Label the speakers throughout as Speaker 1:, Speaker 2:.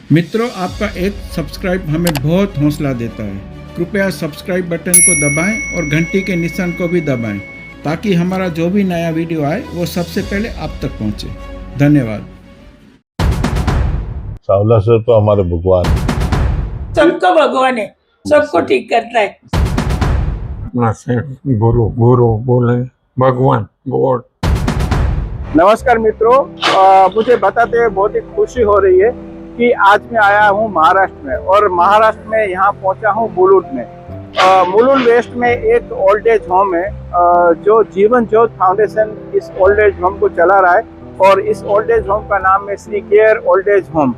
Speaker 1: मित्रों, आपका एक सब्सक्राइब हमें बहुत हौसला देता है। कृपया सब्सक्राइब बटन को दबाएं और घंटी के निशान को भी दबाएं ताकि हमारा जो भी नया वीडियो आए वो सबसे पहले आप तक पहुंचे। धन्यवाद।
Speaker 2: सावला सर तो हमारे भगवान है।
Speaker 3: सबका भगवान है, सबको ठीक करता है।
Speaker 4: गुरु गुरु बोले भगवान गॉड।
Speaker 5: नमस्कार मित्रों, मुझे बताते हुए बहुत ही खुशी हो रही है कि आज मैं आया हूँ महाराष्ट्र में और महाराष्ट्र में यहाँ पहुँचा हूँ मुलुंड में। मुलुंड वेस्ट में एक ओल्ड एज होम है जो जीवन ज्योत फाउंडेशन इस ओल्ड एज होम को चला रहा है और इस ओल्ड एज होम का नाम है Shri care old age home.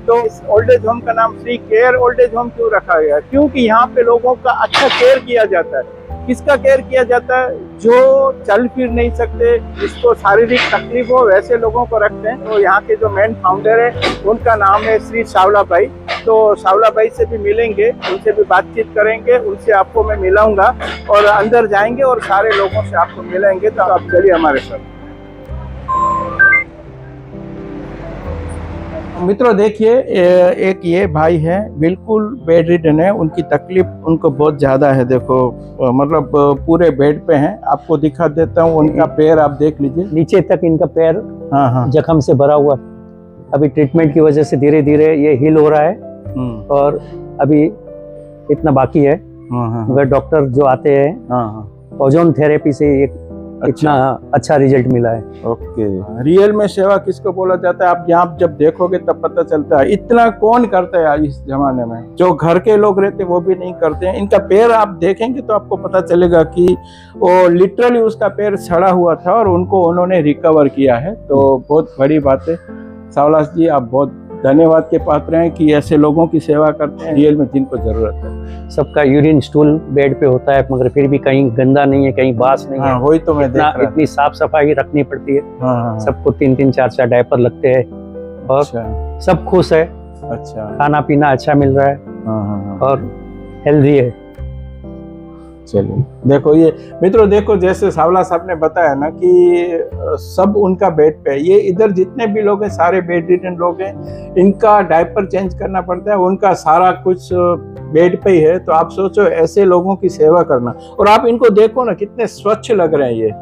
Speaker 5: तो इस ओल्ड एज होम का नाम Shri care old age home क्यों रखा गया? क्योंकि यहाँ पे लोगों का अच्छा केयर किया जाता है। किसका केयर किया जाता है? जो चल फिर नहीं सकते, जिसको शारीरिक तकलीफ हो, वैसे लोगों को रखते हैं। तो यहाँ के जो मेन फाउंडर है उनका नाम है श्री सावला भाई। तो सावला भाई से भी मिलेंगे, उनसे भी बातचीत करेंगे, उनसे आपको मैं मिलाऊंगा और अंदर जाएंगे और सारे लोगों से आपको मिलेंगे। तो आप चलिए हमारे साथ। मित्रों देखिए, एक ये भाई है, बिल्कुल बेड रिडन है, उनकी तकलीफ उनको बहुत ज़्यादा है। देखो मतलब पूरे बेड पे हैं। आपको दिखा देता हूँ, उनका पैर आप देख लीजिए,
Speaker 6: नीचे तक इनका पैर
Speaker 5: हाँ
Speaker 6: जख्म से भरा हुआ। अभी ट्रीटमेंट की वजह से धीरे धीरे ये हील हो रहा है और अभी इतना बाकी है। मगर डॉक्टर जो आते हैं ओजोन थेरेपी से एक इतना अच्छा रिजल्ट मिला है।
Speaker 5: ओके, रियल में सेवा किसको बोला जाता है? आप यहाँ जब देखोगे तब पता चलता है। इतना कौन करता है आज इस जमाने में? जो घर के लोग रहते वो भी नहीं करते हैं। इनका पैर आप देखेंगे तो आपको पता चलेगा कि वो लिटरली उसका पैर सड़ा हुआ था और उनको उन्होंने रिकवर किया है। तो बहुत बड़ी बात है। सावला जी, आप बहुत धन्यवाद के पात्र हैं कि ऐसे लोगों की सेवा करते हैं रियल में जिनको जरूरत है।
Speaker 6: सबका यूरिन स्टूल बेड पे होता है, मगर फिर भी कहीं गंदा नहीं है, कहीं बास नहीं है।
Speaker 5: वही तो मैं देख रहा था।
Speaker 6: इतनी साफ सफाई रखनी पड़ती है। सबको 3-3 4-4 डायपर लगते हैं और सब खुश है।
Speaker 5: अच्छा,
Speaker 6: खाना पीना अच्छा मिल रहा है और हेल्दी है।
Speaker 5: चलिए, देखो ये मित्रों, देखो जैसे सावला साहब ने बताया ना कि सब उनका बेड पे है। ये इधर जितने भी लोग हैं सारे बेड रिडन लोग हैं। इनका डायपर चेंज करना पड़ता है, उनका सारा कुछ बेड पे ही है। तो आप सोचो ऐसे लोगों की सेवा करना। और आप इनको देखो ना, कितने स्वच्छ लग रहे हैं। ये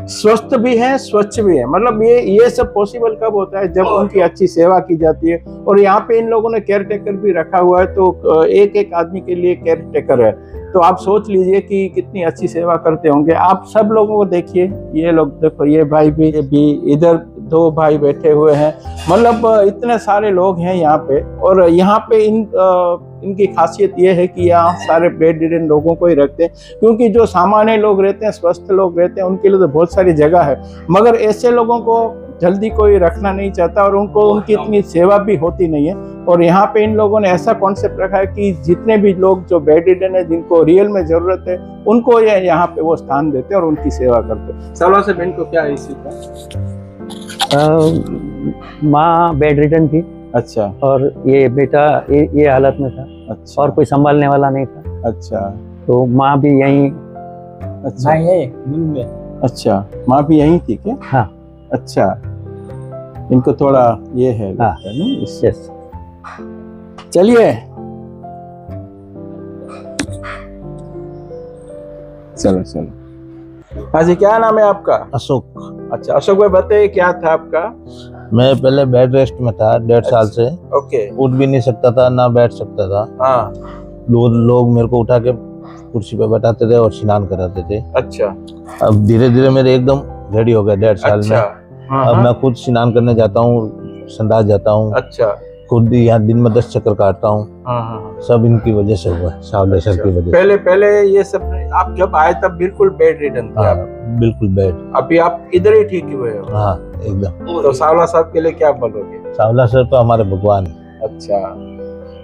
Speaker 5: स्वस्थ भी है, स्वच्छ भी है। मतलब ये सब पॉसिबल कब होता है? जब उनकी अच्छी सेवा की जाती है। और यहाँ पे इन लोगों ने केयर टेकर भी रखा हुआ है। तो एक एक आदमी के लिए केयर टेकर है। तो आप सोच लीजिए कि कितनी अच्छी सेवा करते होंगे। आप सब लोगों को देखिए, ये लोग देखो, ये भाई भी इधर 2 भाई बैठे हुए हैं। मतलब इतने सारे लोग हैं यहाँ पे। और यहाँ पे इनकी खासियत ये है कि यहाँ सारे बेड रिडन लोगों को ही रखते हैं, क्योंकि जो सामान्य लोग रहते हैं, स्वस्थ लोग रहते हैं, उनके लिए तो बहुत सारी जगह है। मगर ऐसे लोगों को जल्दी कोई रखना नहीं चाहता और उनकी इतनी सेवा भी होती नहीं है। और यहाँ पे इन लोगों ने ऐसा कॉन्सेप्ट रखा है कि जितने भी लोग जो बेड रिडन है, जिनको रियल में जरूरत है, उनको ये यहाँ पे वो स्थान देते हैं और उनकी सेवा करते हैं। सावला से बहन को क्या इसी का?
Speaker 6: माँ बेड रिडन थी।
Speaker 5: अच्छा। और
Speaker 6: ये बेटा ये हालत में था।
Speaker 5: अच्छा।
Speaker 6: और कोई संभालने वाला नहीं था।
Speaker 5: अच्छा।
Speaker 6: तो माँ भी यहीं।
Speaker 5: अच्छा है। अच्छा, माँ भी यहीं थी क्या?
Speaker 6: हाँ।
Speaker 5: अच्छा, इनको थोड़ा ये है।
Speaker 6: हाँ।
Speaker 5: इससे चलिए, चलो। हाँ जी, क्या नाम है आपका?
Speaker 2: अशोक।
Speaker 5: अच्छा, अशोक भाई बताइए क्या था आपका?
Speaker 2: मैं पहले बेड रेस्ट में था 1.5 साल से।
Speaker 5: ओके।
Speaker 2: उठ भी नहीं सकता था, ना बैठ सकता था।
Speaker 5: हाँ।
Speaker 2: लोग मेरे को उठा के कुर्सी पे बैठाते थे और स्नान कराते थे।
Speaker 5: अच्छा।
Speaker 2: अब धीरे धीरे मेरे एकदम रेडी हो गया 1.5 साल में। अब मैं खुद स्नान करने जाता हूँ, संडास जाता हूँ। अच्छा। खुद यहाँ दिन में 10 चक्कर काटता हूँ। सब इनकी वजह से हुआ, सावले सर की वजह।
Speaker 5: पहले ये सब आप जब आए तब बिल्कुल बेड रिडन थे?
Speaker 2: हाँ, बिल्कुल बेड।
Speaker 5: अभी आप इधर ही ठीक हुए हो?
Speaker 2: हाँ, एकदम।
Speaker 5: तो सावला साहब के लिए क्या बोलोगे?
Speaker 2: सावला सर तो हमारे भगवान है।
Speaker 5: अच्छा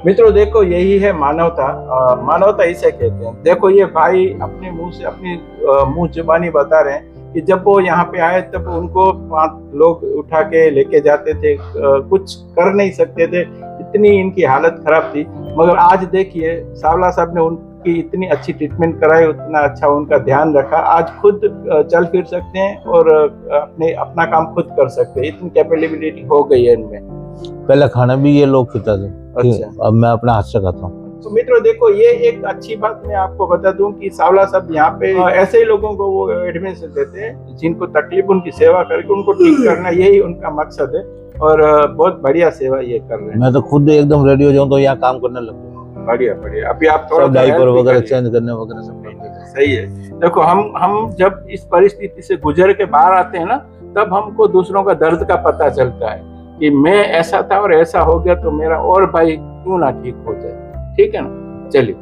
Speaker 5: मित्रों, देखो यही है मानवता। मानवता इसे कहते हैं। देखो ये भाई अपने मुंह से अपनी मुंह जुबानी बता रहे हैं कि जब वो यहाँ पे आए तब उनको 5 लोग उठा के लेके जाते थे, कुछ कर नहीं सकते थे, इतनी इनकी हालत खराब थी। मगर आज देखिए, सावला साहब ने उनकी इतनी अच्छी ट्रीटमेंट कराई, उतना अच्छा उनका ध्यान रखा। आज खुद चल फिर सकते हैं और अपना काम खुद कर सकते हैं। इतनी कैपेबिलिटी हो गई है इनमें।
Speaker 2: पहले खाना भी ये लोग खिलाते थे।
Speaker 5: अच्छा।
Speaker 2: अब मैं अपना हाथ से खाता हूँ।
Speaker 5: तो मित्रों देखो, ये एक अच्छी बात मैं आपको बता दूं कि सावला साहब यहाँ पे ऐसे ही लोगों को वो एडमिशन देते हैं जिनको तकलीफ, उनकी सेवा करके उनको ठीक करना, यही उनका मकसद है। और बहुत बढ़िया सेवा ये कर रहे हैं।
Speaker 2: मैं तो खुद एकदम रेडी हो जाऊँ तो यहाँ काम करने लग गया।
Speaker 5: बढ़िया बढ़िया। अभी आप थोड़ा
Speaker 2: डायपर वगैरह चेंज करने वगैरह सब कर देते हैं।
Speaker 5: सही है। देखो, हम जब इस परिस्थिति से गुजर के बाहर आते हैं ना, तब हमको दूसरों का दर्द का पता चलता है कि मैं ऐसा था और ऐसा हो गया तो मेरा और भाई क्यों ना ठीक हो जाए। ठीक है ना? चलिए,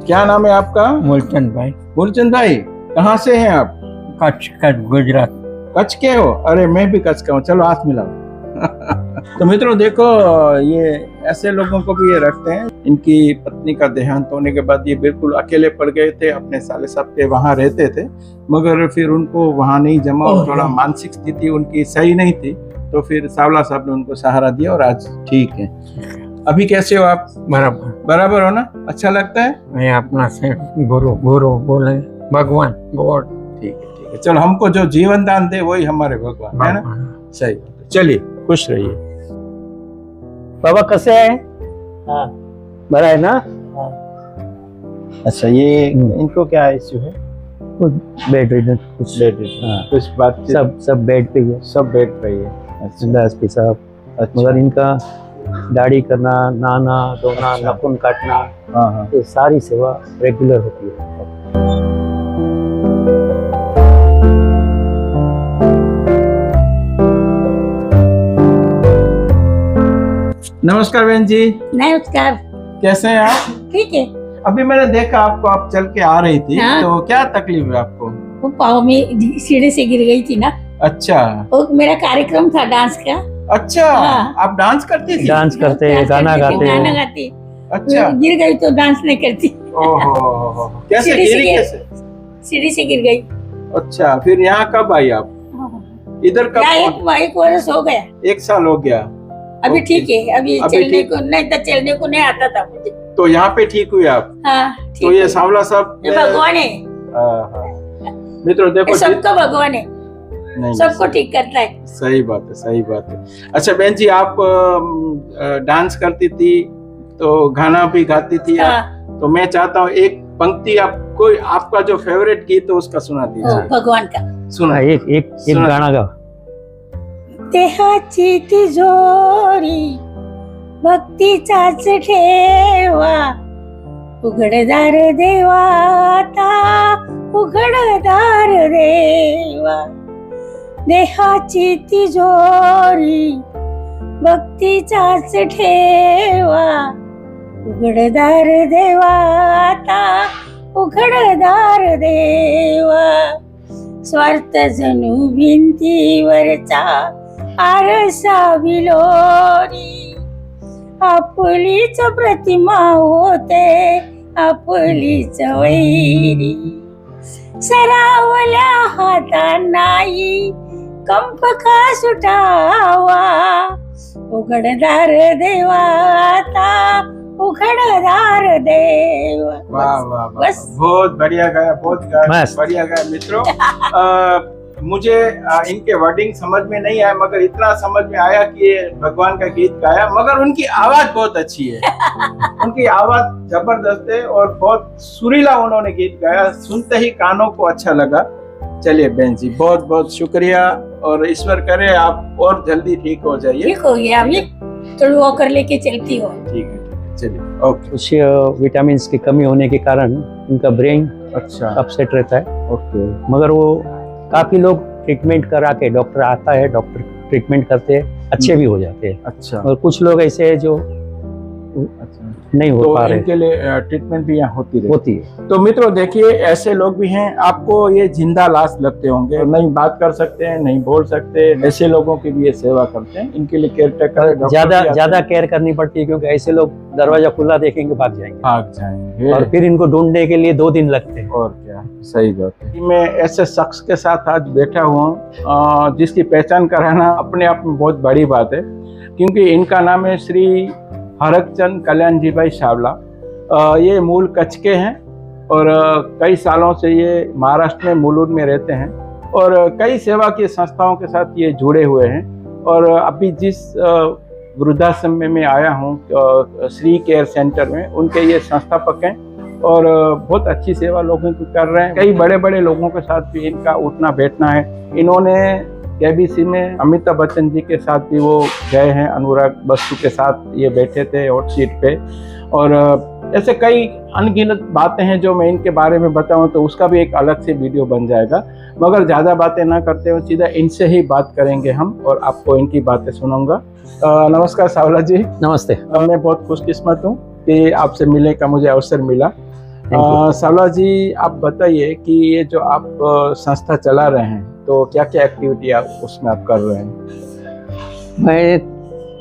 Speaker 5: क्या नाम है आपका?
Speaker 4: मूलचंद भाई,
Speaker 5: मूलचंद भाई, कहाँ से हैं आप?
Speaker 4: कच्छ गुजरात।
Speaker 5: कच्छ के हो? अरे मैं भी कच्छ का हूँ, चलो हाथ मिलाओ। तो मित्रों देखो, ये ऐसे लोगों को भी ये रखते हैं। इनकी पत्नी का देहांत होने के बाद ये बिल्कुल अकेले पड़ गए थे, अपने साले साहब के वहाँ रहते थे, मगर फिर उनको वहाँ नहीं जमा और थोड़ा मानसिक स्थिति उनकी सही नहीं थी, तो फिर सावला साहब ने उनको सहारा दिया और आज ठीक है। अभी कैसे हो आप?
Speaker 4: बराबर
Speaker 5: बराबर हो ना? अच्छा लगता है?
Speaker 4: मैं अपना से गुरु गुरु बोले, भगवान गॉड।
Speaker 5: ठीक है ठीक है। चलो, हमको जो जीवन दान दे वही हमारे भगवान है ना? सही। चलिए, खुश रहिए।
Speaker 6: बाबा कैसे है?
Speaker 3: हाँ।
Speaker 6: बड़ा है ना?
Speaker 5: अच्छा, ये इनको क्या इश्यू है?
Speaker 6: बेड रिडन कुछ
Speaker 5: कुछ बात?
Speaker 6: सब बेड पे ही है।
Speaker 5: सब बेड पे ही है। अच्छा।
Speaker 6: एसपी साहब,
Speaker 5: अच्छा।
Speaker 6: मगर इनका दाढ़ी करना, नहाना धोना,
Speaker 5: अच्छा।
Speaker 6: नाखून काटना,
Speaker 5: हाँ हाँ।
Speaker 6: ये सारी सेवा रेगुलर होती है।
Speaker 5: नमस्कार बहन जी,
Speaker 3: नमस्कार।
Speaker 5: कैसे हैं आप?
Speaker 3: ठीक है।
Speaker 5: अभी मैंने देखा आपको, आप चल के आ रही थी।
Speaker 3: हाँ।
Speaker 5: तो क्या तकलीफ है आपको?
Speaker 3: वो पाँव में सीढ़ी से गिर गई थी ना,
Speaker 5: अच्छा
Speaker 3: वो मेरा कार्यक्रम था डांस का।
Speaker 5: अच्छा।
Speaker 3: हाँ।
Speaker 5: आप डांस करती थी?
Speaker 6: डांस करते हैं, गाना गाते
Speaker 3: गाना
Speaker 6: हैं।
Speaker 3: गाती।
Speaker 5: अच्छा।
Speaker 3: गिर गई तो डांस नहीं करती।
Speaker 5: ओहो, कैसे
Speaker 3: सीढ़ी से
Speaker 5: गिरी?
Speaker 3: गिर-
Speaker 5: कैसे?
Speaker 3: सीढ़ी से गिर गई।
Speaker 5: अच्छा, फिर यहाँ कब आई आप? इधर कब?
Speaker 3: क्या एक वर्ष हो गया।
Speaker 5: 1 साल हो गया।
Speaker 3: अभी
Speaker 5: ओके।
Speaker 3: ठीक है। अभी
Speaker 5: अभी
Speaker 3: चलने
Speaker 5: ठीक।
Speaker 3: को नहीं तो चलने को नहीं आता था मुझे।
Speaker 5: तो यहाँ पे ठीक हुई आप?
Speaker 3: हाँ,
Speaker 5: तो
Speaker 3: ठीक
Speaker 5: ये
Speaker 3: है।
Speaker 5: सावला साहब
Speaker 3: ये भगवान है,
Speaker 5: मित्रों देखो,
Speaker 3: ये सबका भगवान है,
Speaker 5: नहीं,
Speaker 3: सबको ठीक करता है।
Speaker 5: सही बात है, सही बात है। अच्छा बहन जी, आप डांस करती थी तो गाना भी गाती थी आप,
Speaker 3: हाँ,
Speaker 5: तो मैं चाहता हूँ एक पंक्ति आपको, आपका जो फेवरेट गीत है उसका सुना
Speaker 3: वो
Speaker 5: दीजिए।
Speaker 3: भगवान का।
Speaker 5: सुना।
Speaker 6: एक
Speaker 5: सुना।
Speaker 6: गाना गा।
Speaker 3: देहाची तिजोरी भक्तीचाच ठेवा, उघडदार देवा आता, उघडदार देवा। देहाची तिजोरी भक्तीचाच ठेवा, उघडदार देवा आता, उघडदार देवा। स्वार्थ जणू भिंतीवरचा आरसा विलोरी, आपलीच प्रतिमा होते, आपलीच वैरी। सरावल्या हातांनाही कंप का सुटावा, उघडदार देवा आता, उघडदार देवा।
Speaker 5: वाह वाह वाह,
Speaker 3: बस।
Speaker 5: बहुत बढ़िया गाया, बहुत
Speaker 6: मस्त।
Speaker 5: बढ़िया गाया मित्रों। मुझे इनके वर्डिंग समझ में नहीं आया, मगर इतना समझ में आया कि ये भगवान का गीत गाया, मगर उनकी आवाज बहुत अच्छी है। उनकी आवाज जबरदस्त है और बहुत सुरीला उन्होंने गीत गाया, सुनते ही कानों को अच्छा लगा। चलिए बहन जी, बहुत बहुत शुक्रिया और ईश्वर करे आप और जल्दी ठीक हो जाइए।
Speaker 3: ठीक हो गया, अभी थोड़ी वॉकर लेके चलती हो।
Speaker 5: ठीक है, चलिए, ओके।
Speaker 6: कुछ विटामिन की कमी होने के कारण उनका ब्रेन
Speaker 5: अच्छा,
Speaker 6: अपसेट रहता है,
Speaker 5: ओके।
Speaker 6: मगर वो काफी लोग ट्रीटमेंट करा के, डॉक्टर आता है, डॉक्टर ट्रीटमेंट करते हैं, अच्छे भी हो जाते हैं।
Speaker 5: अच्छा,
Speaker 6: और कुछ लोग ऐसे हैं जो
Speaker 5: अच्छा।
Speaker 6: नहीं हो
Speaker 5: तो
Speaker 6: पा रहे,
Speaker 5: इनके लिए ट्रीटमेंट भी यहाँ होती रहती
Speaker 6: होती है।
Speaker 5: तो मित्रों देखिए, ऐसे लोग भी हैं, आपको ये जिंदा लाश लगते होंगे, नहीं बात कर सकते हैं, नहीं बोल सकते, ऐसे लोगों की भी ये सेवा करते हैं। इनके लिए केयर टेकर
Speaker 6: ज्यादा केयर करनी पड़ती है, क्योंकि ऐसे लोग दरवाजा खुला देखेंगे भाग जाएंगे,
Speaker 5: भाग जाएंगे
Speaker 6: और फिर इनको ढूंढने के लिए 2 दिन लगते हैं।
Speaker 5: और क्या, सही बात है। मैं ऐसे शख्स के साथ आज बैठा हुआ हूँ जिसकी पहचान कराना अपने आप में बहुत बड़ी बात है, क्योंकि इनका नाम है श्री हरकचंद कल्याण जी भाई सावला। ये मूल कच्छ के हैं और कई सालों से ये महाराष्ट्र में मुलुंड में रहते हैं और कई सेवा की संस्थाओं के साथ ये जुड़े हुए हैं। और अभी जिस वृद्धाश्रम में मैं आया हूँ, श्री केयर सेंटर में। उनके ये संस्थापक हैं और बहुत अच्छी सेवा लोगों की कर रहे हैं। कई बड़े बड़े लोगों के साथ भी इनका उठना बैठना है। इन्होंने केबीसी में अमिताभ बच्चन जी के साथ भी वो गए हैं, अनुराग बसु के साथ ये बैठे थे हॉट सीट पे। और ऐसे कई अनगिनत बातें हैं जो मैं इनके बारे में बताऊं तो उसका भी एक अलग से वीडियो बन जाएगा। मगर ज़्यादा बातें ना करते हुए सीधा इनसे ही बात करेंगे हम और आपको इनकी बातें सुनाऊंगा। नमस्कार सावला जी।
Speaker 6: नमस्ते।
Speaker 5: मैं बहुत खुशकिस्मत हूँ कि आपसे मिलने का मुझे अवसर मिला। सावला जी, आप बताइए कि ये जो आप संस्था चला रहे हैं तो क्या क्या एक्टिविटी आप उसमें आप कर रहे हैं?
Speaker 6: मैं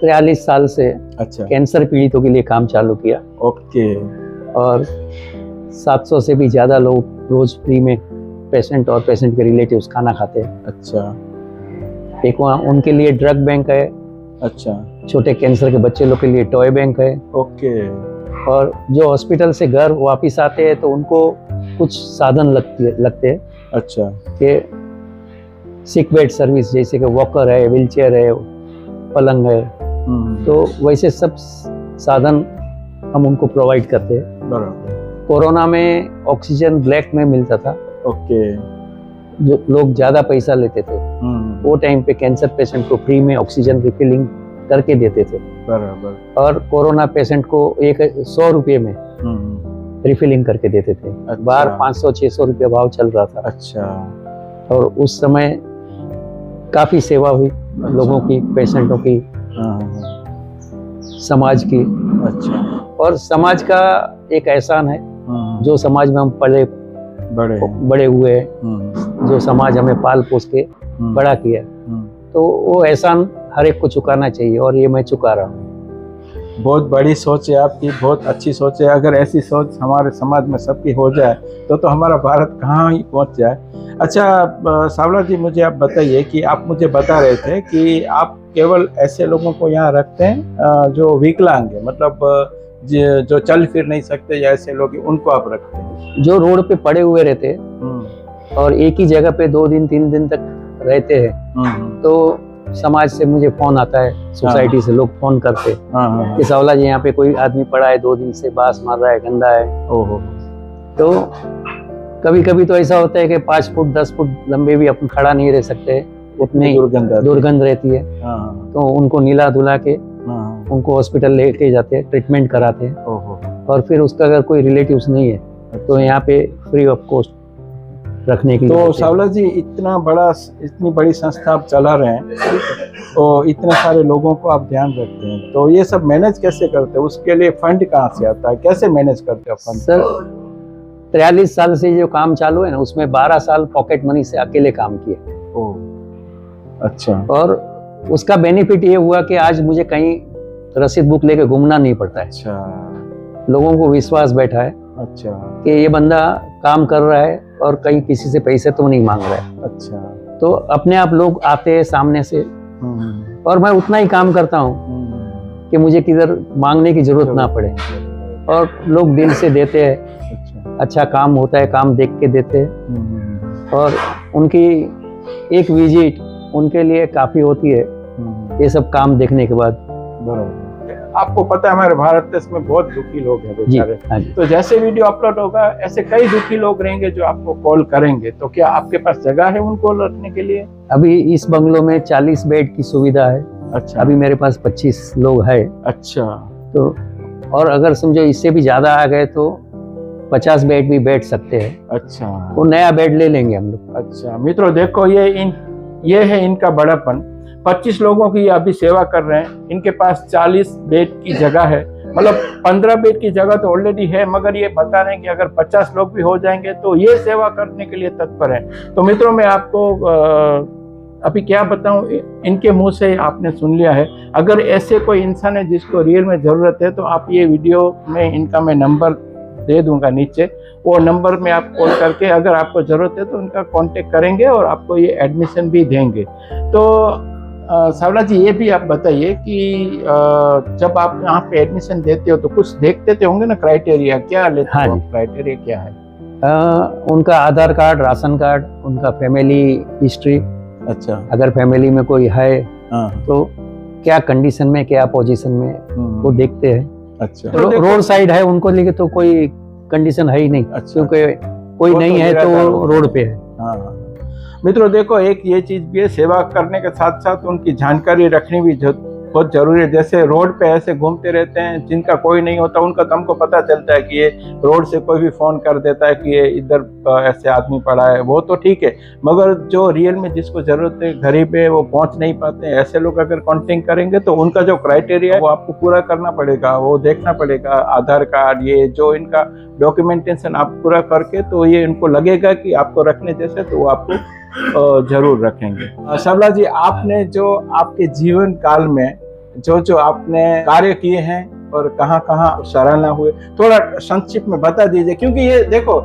Speaker 6: 43 साल से
Speaker 5: अच्छा,
Speaker 6: कैंसर पीड़ितों के लिए काम चालू किया।
Speaker 5: ओके।
Speaker 6: और 700 से भी ज़्यादा लोग रोज फ्री में पेशेंट और पेशेंट के रिलेटिव्स खाना खाते हैं।
Speaker 5: अच्छा
Speaker 6: एक वहाँ उनके लिए ड्रग बैंक है।
Speaker 5: अच्छा,
Speaker 6: छोटे कैंसर के बच्चे लोग के लिए टॉय बैंक है।
Speaker 5: ओके।
Speaker 6: और जो हॉस्पिटल से घर वापस आते हैं तो उनको कुछ साधन लगते हैं।
Speaker 5: अच्छा,
Speaker 6: कि सिक बेड सर्विस, जैसे कि वॉकर है, व्हीलचेयर है, पलंग है, तो वैसे सब साधन हम उनको प्रोवाइड करते हैं।
Speaker 5: बराबर।
Speaker 6: कोरोना में ऑक्सीजन ब्लैक में मिलता था।
Speaker 5: ओके।
Speaker 6: जो लोग ज़्यादा पैसा लेते थे वो टाइम पे कैंसर पेशेंट को फ्री में ऑक्सीजन रिफिलिंग करके देते थे।
Speaker 5: बराबर।
Speaker 6: और कोरोना पेशेंट को 100 रुपये में रिफिलिंग करके देते थे।
Speaker 5: अच्छा।
Speaker 6: बाहर 500-600 रुपये भाव चल रहा था।
Speaker 5: अच्छा।
Speaker 6: और उस समय काफ़ी सेवा हुई लोगों की, पेशेंटों की, समाज की।
Speaker 5: अच्छा।
Speaker 6: और समाज का एक एहसान है जो समाज में हम पले बड़े हुए हैं, जो समाज हमें पाल पोस के बड़ा किया, तो वो एहसान हर एक को चुकाना चाहिए और ये मैं चुका रहा हूँ।
Speaker 5: बहुत बड़ी सोच है आपकी, बहुत अच्छी सोच है। अगर ऐसी सोच हमारे समाज में सबकी हो जाए तो हमारा भारत कहाँ ही पहुँच जाए। अच्छा सावला जी, मुझे आप बताइए कि आप मुझे बता रहे थे कि आप केवल ऐसे लोगों को यहाँ रखते हैं जो विकलांग है, मतलब जो चल फिर नहीं सकते या ऐसे लोग, उनको आप रखते हैं
Speaker 6: जो रोड पे पड़े हुए रहते हैं और एक ही जगह पे 2 दिन 3 दिन तक रहते हैं। तो समाज से मुझे फोन आता है, सोसाइटी से लोग फोन करते हैं कि सावला जी यहाँ पे कोई आदमी पड़ा है, 2 दिन से बास मार रहा है, गंदा है। तो कभी कभी तो ऐसा होता है कि 5 फुट 10 फुट लंबे भी अपन खड़ा नहीं रह सकते, उतनी दुर्गंध रहती है। तो उनको नीला धुला के उनको हॉस्पिटल लेके जाते हैं, ट्रीटमेंट कराते हैं। और फिर उसका अगर कोई रिलेटिव्स नहीं है तो यहाँ पे फ्री ऑफ कॉस्ट रखने के लिए।
Speaker 5: तो सावला जी, इतनी बड़ी संस्था आप चला रहे हैं तो इतने सारे लोगों को आप ध्यान रखते हैं, तो ये सब मैनेज कैसे करते हैं? उसके लिए फंड कहाँ से आता है, कैसे मैनेज करते हैं फंड?
Speaker 6: सर 43 साल से जो काम चालू है ना, उसमें 12 साल पॉकेट मनी से अकेले काम किए।
Speaker 5: अच्छा।
Speaker 6: और उसका बेनिफिट ये हुआ कि आज मुझे कहीं रसीद बुक लेके घूमना नहीं पड़ता है।
Speaker 5: अच्छा।
Speaker 6: लोगों को विश्वास बैठा है
Speaker 5: अच्छा
Speaker 6: कि ये बंदा काम कर रहा है और कहीं किसी से पैसे तो नहीं मांग रहा है।
Speaker 5: अच्छा।
Speaker 6: तो अपने आप लोग आते हैं सामने से और मैं उतना ही काम करता हूँ कि मुझे किधर मांगने की जरूरत ना पड़े, और लोग दिल से देते हैं। अच्छा काम होता है, काम देख के देते हैं। और उनकी एक विजिट उनके लिए काफी होती है ये सब काम देखने के बाद।
Speaker 5: आपको पता है हमारे भारत देश में बहुत दुखी लोग हैं बेचारे। तो जैसे वीडियो अपलोड होगा ऐसे कई दुखी लोग रहेंगे जो आपको कॉल करेंगे, तो क्या आपके पास जगह है उनको रखने के लिए?
Speaker 6: अभी इस बंगलो में 40 बेड की सुविधा है।
Speaker 5: अच्छा।
Speaker 6: अभी मेरे पास 25 लोग है।
Speaker 5: अच्छा।
Speaker 6: तो और अगर समझो इससे भी ज्यादा आ गए तो 50 बेड भी बैठ सकते हैं।
Speaker 5: अच्छा।
Speaker 6: वो नया बेड ले लेंगे हम लोग।
Speaker 5: अच्छा मित्रों, देखो ये है इनका बड़ापन। 25 लोगों की अभी सेवा कर रहे हैं। इनके पास 40 बेड की जगह है, मतलब 15 बेड की जगह तो ऑलरेडी है, मगर ये बता रहे हैं कि अगर 50 लोग भी हो जाएंगे तो ये सेवा करने के लिए तत्पर है। तो मित्रों, मैं आपको अभी क्या बताऊं, इनके मुंह से आपने सुन लिया है। अगर ऐसे कोई इंसान है जिसको रियल में ज़रूरत है तो आप ये वीडियो में इनका मैं नंबर दे दूंगा नीचे, वो नंबर में आप कॉल करके अगर आपको ज़रूरत है तो उनका कांटेक्ट करेंगे और आपको ये एडमिशन भी देंगे। तो सावला जी, ये भी आप बताइए कि जब आप यहाँ पे एडमिशन देते हो तो कुछ देखते थे होंगे ना, क्राइटेरिया क्या लेते हो? क्राइटेरिया क्या है?
Speaker 6: उनका आधार कार्ड, राशन कार्ड, उनका फैमिली हिस्ट्री।
Speaker 5: अच्छा।
Speaker 6: अगर फैमिली में कोई है तो क्या कंडीशन में, क्या पोजीशन में, वो देखते हैं।
Speaker 5: अच्छा,
Speaker 6: रोड साइड है उनको लेके तो कोई कंडीशन है ही नहीं।
Speaker 5: अच्छा,
Speaker 6: क्योंकि कोई
Speaker 5: वो
Speaker 6: नहीं
Speaker 5: तो
Speaker 6: है तो
Speaker 5: निराधार
Speaker 6: रोड पे है।
Speaker 5: हाँ। मित्रों देखो, एक ये चीज भी है, सेवा करने के साथ साथ उनकी जानकारी रखनी भी बहुत जरूरी है। जैसे रोड पे ऐसे घूमते रहते हैं जिनका कोई नहीं होता, उनका तो हमको पता चलता है कि ये रोड से कोई भी फोन कर देता है कि ये इधर ऐसे आदमी पड़ा है, वो तो ठीक है। मगर जो रियल में जिसको जरूरत है, गरीब है, वो पहुंच नहीं पाते हैं, ऐसे लोग अगर कांटेक्ट करेंगे तो उनका जो क्राइटेरिया है वो आपको पूरा करना पड़ेगा, वो देखना पड़ेगा। आधार कार्ड, ये जो इनका डॉक्यूमेंटेशन आप पूरा करके, तो ये इनको लगेगा कि आपको रखने जैसे, तो वो आपको जरूर रखेंगे। सबला जी, आपने जो आपके जीवन काल में जो आपने कार्य किए हैं और कहाँ कहाँ सराहना हुए, थोड़ा संक्षिप्त में बता दीजिए। क्योंकि ये देखो,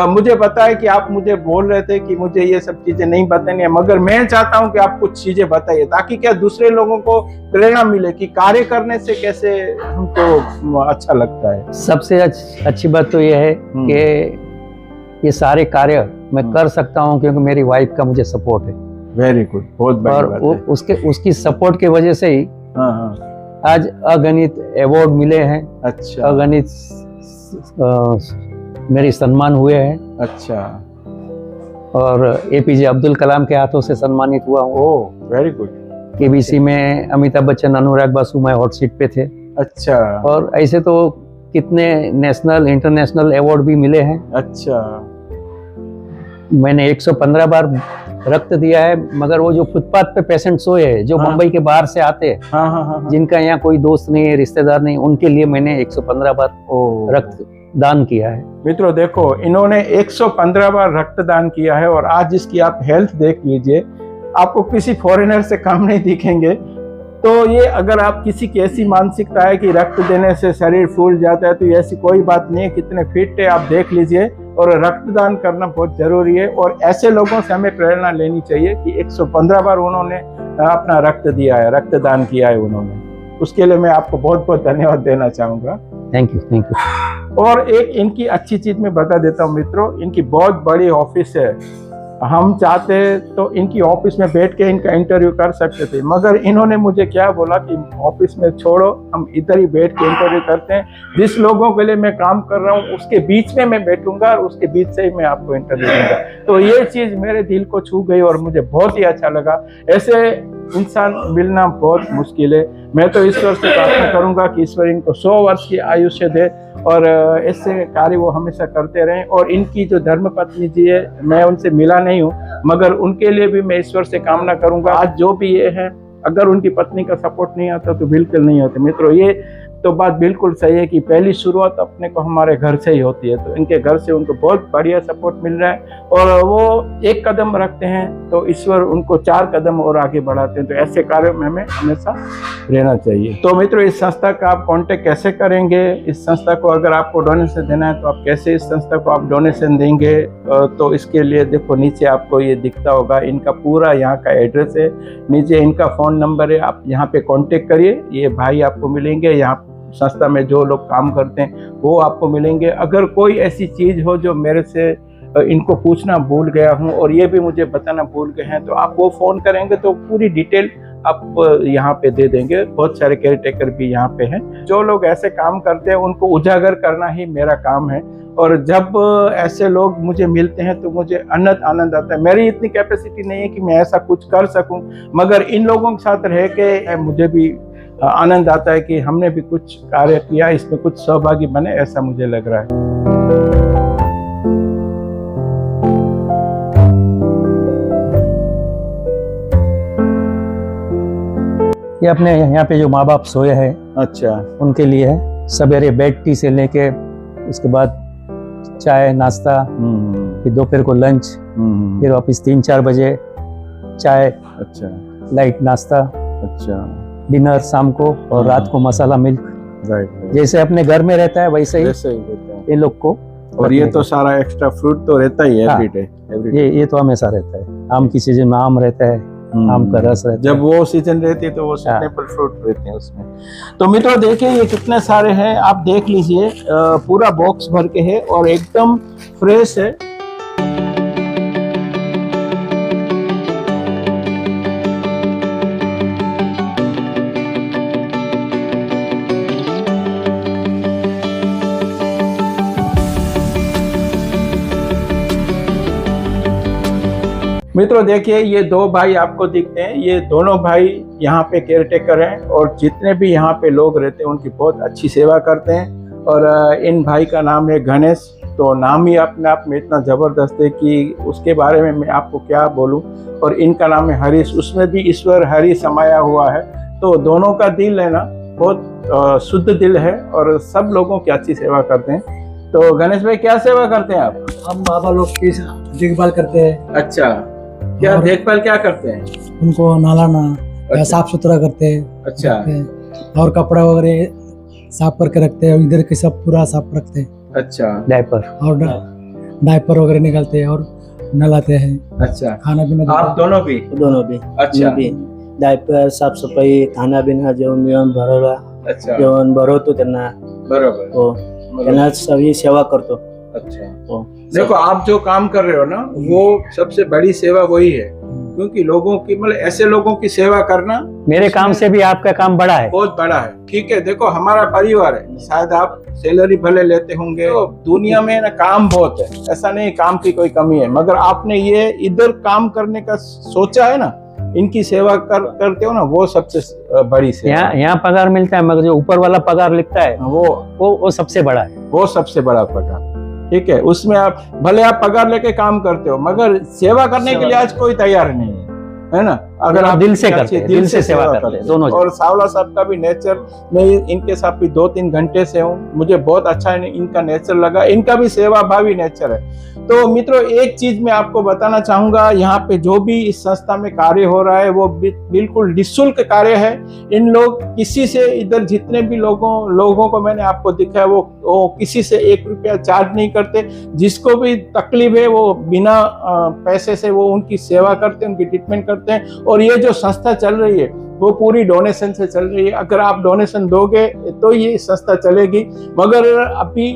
Speaker 5: मुझे पता है कि आप मुझे बोल रहे थे कि मुझे ये सब चीजें नहीं बतानी है, मगर मैं चाहता हूँ कि आप कुछ चीजें बताइए, ताकि क्या दूसरे लोगों को प्रेरणा मिले कि कार्य करने से कैसे हमको अच्छा लगता है।
Speaker 6: सबसे अच्छी बात तो ये है कि ये सारे कार्य मैं कर सकता हूँ क्योंकि मेरी वाइफ का मुझे सपोर्ट है।
Speaker 5: वेरी गुड, बहुत बड़ी
Speaker 6: और
Speaker 5: बात है।
Speaker 6: उसकी सपोर्ट की वजह से ही आज अगणित अवार्ड मिले हैं।
Speaker 5: अच्छा,
Speaker 6: अगणित मेरे सम्मान हुए हैं।
Speaker 5: अच्छा,
Speaker 6: और एपीजे अब्दुल कलाम के हाथों से सम्मानित हुआ हूँ।
Speaker 5: Oh very good.
Speaker 6: केबीसी में अमिताभ बच्चन, अनुराग बासु मैं हॉट सीट पे थे।
Speaker 5: अच्छा,
Speaker 6: और ऐसे तो कितने नेशनल इंटरनेशनल अवार्ड भी मिले हैं।
Speaker 5: अच्छा,
Speaker 6: मैंने 115 बार रक्त दिया है, मगर वो जो फुटपाथ पे पेशेंट सोए हैं, जो मुंबई के बाहर से आते हैं,
Speaker 5: हाँ,
Speaker 6: जिनका यहाँ कोई दोस्त नहीं है, रिश्तेदार नहीं, उनके लिए मैंने 115 बार रक्त दान किया है।
Speaker 5: मित्रों देखो, इन्होंने 115 बार रक्तदान किया है और आज इसकी आप हेल्थ देख लीजिए, आपको किसी फॉरेनर से कम नहीं दिखेंगे। तो ये अगर आप किसी की ऐसी मानसिकता है कि रक्त देने से शरीर फूल जाता है, तो ये ऐसी कोई बात नहीं है। कितने फिट है आप देख लीजिए। और रक्तदान करना बहुत जरूरी है और ऐसे लोगों से हमें प्रेरणा लेनी चाहिए कि 115 बार उन्होंने अपना रक्त दिया है, रक्तदान किया है उन्होंने। उसके लिए मैं आपको बहुत बहुत धन्यवाद देना चाहूँगा।
Speaker 6: Thank you.
Speaker 5: और एक इनकी अच्छी चीज मैं बता देता हूँ मित्रों, इनकी बहुत बड़ी ऑफिस है। हम चाहते तो इनकी ऑफिस में बैठ के इनका इंटरव्यू कर सकते थे, मगर इन्होंने मुझे क्या बोला कि ऑफिस में छोड़ो, हम इधर ही बैठ के इंटरव्यू करते हैं। जिस लोगों के लिए मैं काम कर रहा हूँ उसके बीच में मैं बैठूंगा और उसके बीच से ही मैं आपको इंटरव्यू दूंगा। तो ये चीज मेरे दिल को छू गई और मुझे बहुत ही अच्छा लगा। ऐसे इंसान मिलना बहुत मुश्किल है। मैं तो ईश्वर से प्रार्थना करूंगा कि ईश्वर इनको 100 वर्ष की आयुष्य दे और ऐसे कार्य वो हमेशा करते रहें। और इनकी जो धर्मपत्नी जी है, मैं उनसे मिला नहीं हूँ, मगर उनके लिए भी मैं ईश्वर से कामना करूंगा। आज जो भी ये है, अगर उनकी पत्नी का सपोर्ट नहीं आता तो बिल्कुल नहीं होते। मित्रों ये तो बात बिल्कुल सही है कि पहली शुरुआत अपने को हमारे घर से ही होती है। तो इनके घर से उनको बहुत बढ़िया सपोर्ट मिल रहा है और वो एक कदम रखते हैं तो ईश्वर उनको 4 कदम और आगे बढ़ाते हैं। तो ऐसे कार्यों में हमें हमेशा रहना चाहिए। तो मित्रों, इस संस्था का आप कांटेक्ट कैसे करेंगे? इस संस्था को अगर आपको डोनेशन देना है तो आप कैसे इस संस्था को आप डोनेशन देंगे? तो इसके लिए देखो नीचे आपको ये दिखता होगा, इनका पूरा यहाँ का एड्रेस है, नीचे इनका फोन नंबर है। आप यहाँ पे कांटेक्ट करिए, ये भाई आपको मिलेंगे। यहाँ संस्था में जो लोग काम करते हैं वो आपको मिलेंगे। अगर कोई ऐसी चीज हो जो मेरे से इनको पूछना भूल गया हूँ और ये भी मुझे बताना भूल गए हैं, तो आप वो फोन करेंगे तो पूरी डिटेल आप यहाँ पे दे देंगे। बहुत सारे केयर टेकर भी यहाँ पे हैं। जो लोग ऐसे काम करते हैं उनको उजागर करना ही मेरा काम है। और जब ऐसे लोग मुझे मिलते हैं तो मुझे अनंत आनंद आता है। मेरी इतनी कैपेसिटी नहीं है कि मैं ऐसा कुछ कर सकूं, मगर इन लोगों के साथ रह के मुझे भी आनंद आता है कि हमने भी कुछ कार्य किया, इसमें कुछ सहभागी बने, ऐसा मुझे लग रहा है।
Speaker 6: ये अपने यहाँ पे जो माँ बाप सोए हैं,
Speaker 5: अच्छा,
Speaker 6: उनके लिए है। सवेरे बेड टी से लेके उसके बाद चाय नाश्ता, फिर दोपहर को लंच, फिर वापस 3-4 बजे चाय,
Speaker 5: अच्छा,
Speaker 6: लाइट नाश्ता,
Speaker 5: अच्छा,
Speaker 6: डिनर शाम को, और रात को मसाला मिल्क।
Speaker 5: राइट।
Speaker 6: जैसे अपने घर में रहता है वैसे ही
Speaker 5: रहता है
Speaker 6: ये लोग को।
Speaker 5: और ये तो सारा एक्स्ट्रा फ्रूट तो रहता ही है एवरीडे।
Speaker 6: ये तो हमेशा रहता है। आम की सीजन में आम रहता है, आम का रस रहता है।
Speaker 5: जब वो सीजन रहती है तो वो सीजनेबल फ्रूट रहते हैं उसमें। तो मित्रों देखिए ये कितने सारे हैं, आप देख लीजिए। पूरा बॉक्स भर के है और एकदम फ्रेश है। मित्रों देखिए, ये दो भाई आपको दिखते हैं, ये दोनों भाई यहाँ पे केयर टेकर हैं और जितने भी यहाँ पे लोग रहते हैं उनकी बहुत अच्छी सेवा करते हैं। और इन भाई का नाम है गणेश। तो नाम ही अपने आप में इतना ज़बरदस्त है कि उसके बारे में मैं आपको क्या बोलूं। और इनका नाम है हरीश, उसमें भी ईश्वर हरि समाया हुआ है। तो दोनों का दिल है ना बहुत शुद्ध दिल है और सब लोगों की अच्छी सेवा करते हैं। तो गणेश भाई क्या सेवा करते हैं आप?
Speaker 7: हम बाबा लोग की देखभाल करते हैं।
Speaker 5: अच्छा, क्या देखभाल क्या करते हैं?
Speaker 7: उनको नहलाना
Speaker 5: अच्छा।
Speaker 7: साफ सुथरा करते हैं।
Speaker 5: अच्छा।
Speaker 7: और कपड़ा वगैरह साफ करके रखते हैं, इधर के सब पूरा साफ रखते हैं।
Speaker 5: अच्छा।
Speaker 6: डायपर
Speaker 7: और डायपर वगैरह निकालते हैं और नहलाते हैं।
Speaker 5: अच्छा,
Speaker 7: खाना पीना
Speaker 5: आप दोनों भी?
Speaker 8: दोनों भी।
Speaker 5: अच्छा।
Speaker 8: मी भी डायपर, साफ सफाई, खाना पिना, जेवण बिवण भरवला,
Speaker 5: अच्छा,
Speaker 8: जेवण भरवतो त्यांना,
Speaker 5: बरोबर।
Speaker 8: हो त्यांना सगळी सेवा करतो।
Speaker 5: अच्छा,
Speaker 8: हो।
Speaker 5: देखो आप जो काम कर रहे हो ना वो सबसे बड़ी सेवा वही है, क्योंकि लोगों की मतलब ऐसे लोगों की सेवा करना
Speaker 6: मेरे काम से भी आपका काम बड़ा है।
Speaker 5: बहुत बड़ा है। ठीक है, देखो हमारा परिवार है, शायद आप सैलरी भले लेते होंगे, तो दुनिया में ना काम बहुत है, ऐसा नहीं काम की कोई कमी है, मगर आपने ये इधर काम करने का सोचा है ना, इनकी सेवा करते हो ना, वो सबसे बड़ी सेवा।
Speaker 6: यहाँ पगार मिलता है, मगर जो ऊपर वाला पगार लिखता है वो सबसे बड़ा है।
Speaker 5: वो सबसे बड़ा पगार। ठीक है, उसमें आप भले आप पगार लेके काम करते हो, मगर सेवा करने के लिए आज कोई तैयार नहीं है ना। अगर आप
Speaker 6: दिल से करते हैं, दिल से सेवा करते हैं दोनों।
Speaker 5: और सावला साहब का भी नेचर, मैं इनके साथ भी 2-3 घंटे से हूँ, मुझे बहुत अच्छा इनका नेचर लगा। इनका भी सेवा भावी नेचर है। तो मित्रों, एक चीज मैं आपको बताना चाहूंगा, यहाँ पे जो भी इस संस्था में कार्य हो रहा है वो बिल्कुल निःशुल्क कार्य है। इन लोग किसी से, इधर जितने भी लोगों को मैंने आपको दिखाया वो किसी से 1 रुपया चार्ज नहीं करते। जिसको भी तकलीफ है वो बिना पैसे से वो उनकी सेवा करते हैं, उनकी ट्रीटमेंट करते हैं। और ये जो संस्था चल रही है वो पूरी डोनेशन से चल रही है। अगर आप डोनेशन दोगे तो ये संस्था चलेगी। मगर अभी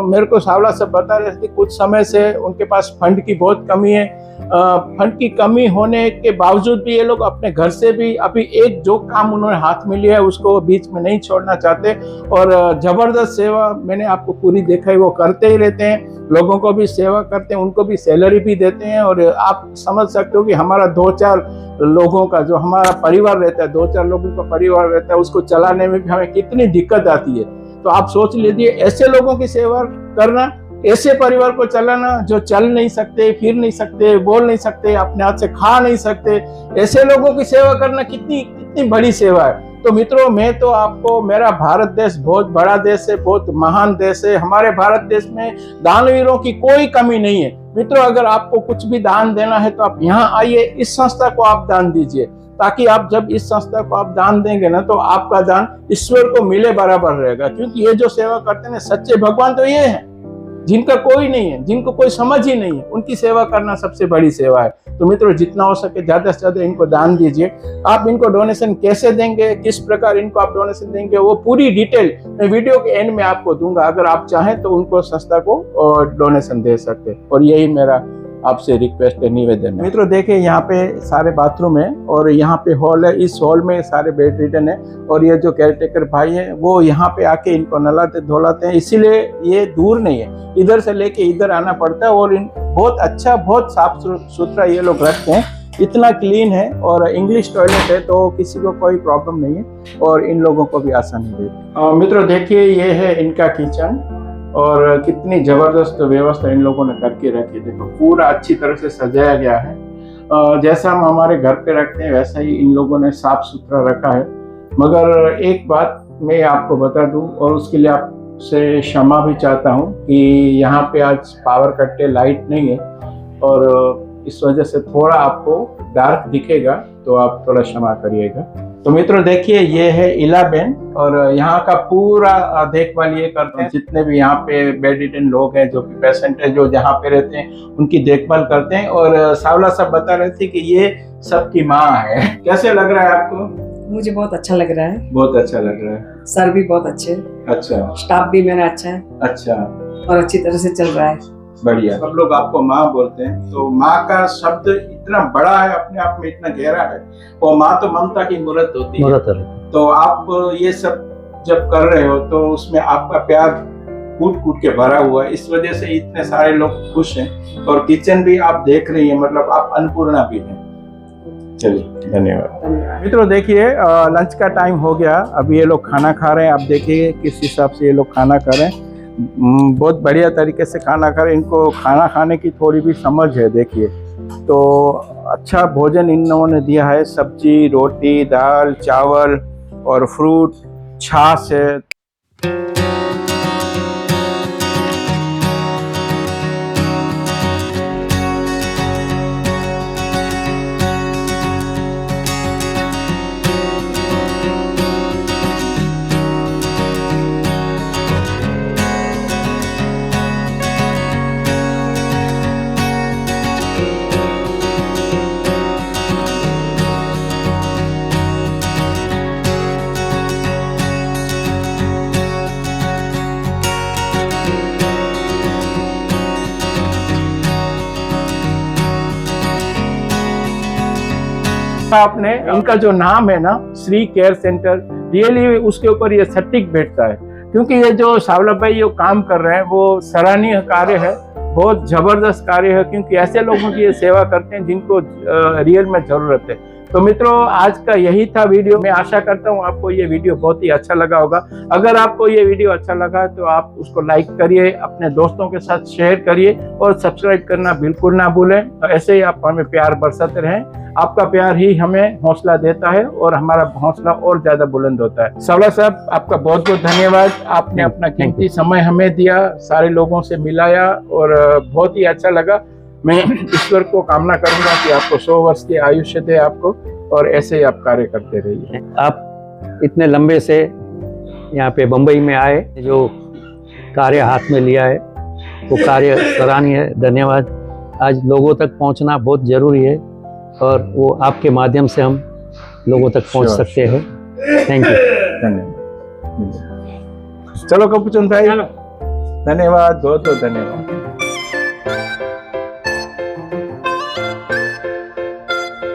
Speaker 5: मेरे को सावला सब बता रहे थे कुछ समय से उनके पास फंड की बहुत कमी है। फंड की कमी होने के बावजूद भी ये लोग अपने घर से भी अभी एक जो काम उन्होंने हाथ में लिया है उसको बीच में नहीं छोड़ना चाहते। और जबरदस्त सेवा मैंने आपको पूरी देखा है, वो करते ही रहते हैं। लोगों को भी सेवा करते हैं, उनको भी सैलरी भी देते हैं। और आप समझ सकते हो कि हमारा 2-4 लोगों का जो हमारा परिवार रहता है, 2-4 लोगों का परिवार रहता है, उसको चलाने में भी हमें कितनी दिक्कत आती है। तो आप सोच लीजिए, ऐसे लोगों की सेवा करना, ऐसे परिवार को चलाना जो चल नहीं सकते, फिर नहीं सकते, बोल नहीं सकते, अपने हाथ से खा नहीं सकते, ऐसे लोगों की सेवा करना कितनी बड़ी सेवा है। तो मित्रों, मैं तो आपको, मेरा भारत देश बहुत बड़ा देश है, बहुत महान देश है। हमारे भारत देश में दानवीरों की कोई कमी नहीं है। मित्रों, अगर आपको कुछ भी दान देना है तो आप यहाँ आइए, इस संस्था को आप दान दीजिए, ताकि आप जब इस संस्था को आप दान देंगे ना तो आपका दान ईश्वर को मिले बराबर रहेगा। क्योंकि ये जो सेवा करते हैं सच्चे भगवान तो ये हैं जिनका कोई नहीं है, जिनको कोई समझ ही नहीं है, उनकी सेवा करना सबसे बड़ी सेवा है। तो मित्रों, जितना हो सके ज्यादा से ज्यादा इनको दान दीजिए। आप इनको डोनेशन कैसे देंगे, किस प्रकार इनको आप डोनेशन देंगे, वो पूरी डिटेल मैं वीडियो के एंड में आपको दूंगा। अगर आप चाहें तो उनको संस्था को डोनेशन दे सकते हैं। और यही मेरा आपसे रिक्वेस्ट है, निवेदन है। मित्रों देखिए, यहाँ पे सारे बाथरूम है और यहाँ पे हॉल है। इस हॉल में सारे बेड रिटर्न है और ये जो केयरटेकर भाई है वो यहाँ पे आके इनको नहलाते धोलाते हैं। इसीलिए ये दूर नहीं है, इधर से लेके इधर आना पड़ता है। और बहुत अच्छा, बहुत साफ सुथरा ये लोग रखते हैं, इतना क्लीन है। और इंग्लिश टॉयलेट है तो किसी को कोई प्रॉब्लम नहीं है और इन लोगों को भी आसानी देती। मित्रों देखिए, ये है इनका किचन और कितनी जबरदस्त व्यवस्था इन लोगों ने करके रखी। देखो पूरा अच्छी तरह से सजाया गया है। जैसा हम हमारे घर पे रखते हैं वैसा ही इन लोगों ने साफ सुथरा रखा है। मगर एक बात मैं आपको बता दूं और उसके लिए आपसे क्षमा भी चाहता हूं कि यहाँ पे आज पावर कट है, लाइट नहीं है और इस वजह से थोड़ा आपको डार्क दिखेगा, तो आप थोड़ा क्षमा करिएगा। तो मित्रों देखिए, ये है इलाबेन और यहाँ का पूरा देखभाल ये करते हैं। जितने भी यहाँ पे बेड रिटन लोग हैं, जो भी पेशेंट है, जो जहाँ पे रहते हैं, उनकी देखभाल करते हैं। और सावला साहब बता रहे थे कि ये सबकी माँ है। कैसे लग रहा है आपको?
Speaker 9: मुझे बहुत अच्छा लग रहा है।
Speaker 5: बहुत अच्छा लग रहा है।
Speaker 9: सर भी बहुत अच्छे।
Speaker 5: अच्छा।
Speaker 9: स्टाफ भी मेरा अच्छा है।
Speaker 5: अच्छा।
Speaker 9: और अच्छी तरह से चल रहा है।
Speaker 5: बढ़िया। सब लोग आपको माँ बोलते हैं, तो माँ का शब्द इतना बड़ा है, अपने आप में इतना गहरा है। और माँ तो ममता की मूर्त होती है। तो आप ये सब जब कर रहे हो तो उसमें आपका प्यार कूट कूट के भरा हुआ है, इस वजह से इतने सारे लोग खुश हैं। और किचन भी आप देख रही हैं, मतलब आप अन्नपूर्णा भी हैं। चलिए धन्यवाद। मित्रों देखिए लंच का टाइम हो गया, अभी ये लोग खाना खा रहे हैं। आप देखिए किस हिसाब से ये लोग खाना खा रहे हैं, बहुत बढ़िया तरीके से खाना खा रहे हैं। इनको खाना खाने की थोड़ी भी समझ है। देखिए तो अच्छा भोजन इन लोगों ने दिया है, सब्जी, रोटी, दाल, चावल और फ्रूट, छाछ है। आपने इनका जो नाम है ना, श्री केयर सेंटर, रियली उसके ऊपर ये सटीक बैठता है, क्योंकि ये जो सावला भाई जो काम कर रहे हैं वो सराहनीय कार्य है, बहुत जबरदस्त कार्य है, क्योंकि ऐसे लोगों की ये सेवा करते हैं जिनको रियल में जरूरत है। तो मित्रों आज का यही था वीडियो। मैं आशा करता हूँ आपको ये वीडियो बहुत ही अच्छा लगा होगा। अगर आपको ये वीडियो अच्छा लगा तो आप उसको लाइक करिए, अपने दोस्तों के साथ शेयर करिए और सब्सक्राइब करना बिल्कुल ना भूलें। ऐसे ही आप हमें प्यार बरसाते रहें। आपका प्यार ही हमें हौसला देता है और हमारा हौसला और ज्यादा बुलंद होता है। सावला साहब आपका बहुत बहुत धन्यवाद। आपने अपना कीमती समय हमें दिया, सारे लोगों से मिलाया और बहुत ही अच्छा लगा। मैं ईश्वर को कामना करूंगा कि आपको 100 वर्ष की आयुष्य दे आपको, और ऐसे ही आप कार्य करते रहिए।
Speaker 6: आप इतने लंबे से यहाँ पे बम्बई में आए, जो कार्य हाथ में लिया है वो कार्य सराहनीय है। धन्यवाद। आज लोगों तक पहुँचना बहुत जरूरी है और वो आपके माध्यम से हम लोगों तक पहुँच सकते हैं। Thank you.
Speaker 5: धन्यवाद। चलो कपूचंद भाई, धन्यवाद, बहुत बहुत धन्यवाद।